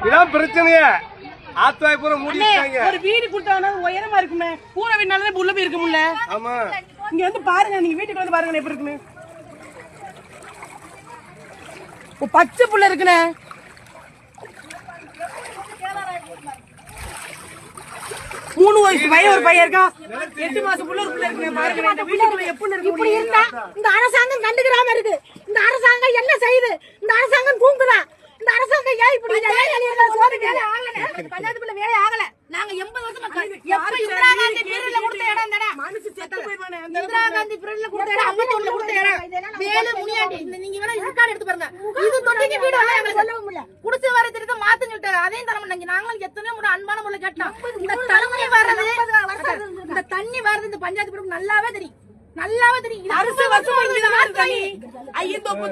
இதான் பிரச்சனையே. ஆத்வாய் பூரா மூடி வச்சாங்க. ஒரு வீடு கொடுத்தாங்கன்னா உயரமா இருக்குமே. பூரா வீடுனால உள்ள போய் இருக்க முடியல. ஆமா. இங்க வந்து பாருங்க, நீங்க வீட்டுக்கு வந்து பாருங்க எப்படி இருக்குன்னு. பச்சை புள்ள இருக்குனே. மூணு வயசு பையன் ஒரு பையன் இருக்கா. 8 மாசம் புள்ள ஒரு புள்ள இருக்குனே. பாருங்க இந்த வீட்டுக்குள்ள எப்படி இருக்கு. இப்படி இருந்தா இந்த அரசாங்கம் கண்டுக்கிறாம இருக்கு. இந்த அரசாங்கம் என்ன செய்யுது? இந்த அரசாங்கம் தூங்குதா? இந்த அரசாங்கம் ஏன் இப்படி பஞ்சாயத்துக்குள்ள வேலை ஆகல. நாங்க 80 வருஷமா எப்ப இந்திரா காந்தி பீரியட்ல கொடுத்த இடம் தானே. இந்திரா காந்தி பீரியட்ல கொடுத்த இடம் 51ல கொடுத்த இடம். வேலு முனியாண்டி நீங்க வேணா ரெக்கார்ட் எடுத்து பாருங்க. இது தொட்டிக்கு வீடு எல்லாம் எங்களுக்கு சொல்லவும் முடியல. குடிச்சு வர திருத்த மாத்துன்னு விட்டாரு. அதையும் தர மாட்டாங்க. நாங்களும் எத்தனையோ முறை அன்பான முறை கேட்டோம். இந்த தலைமுறை வர்றது இந்த தண்ணி வர்றது இந்த பஞ்சாயத்து நல்லாவே தெரியும். நல்லாவே தெரியும். அரசு வருஷம் தண்ணி ஐயத்தோப்பு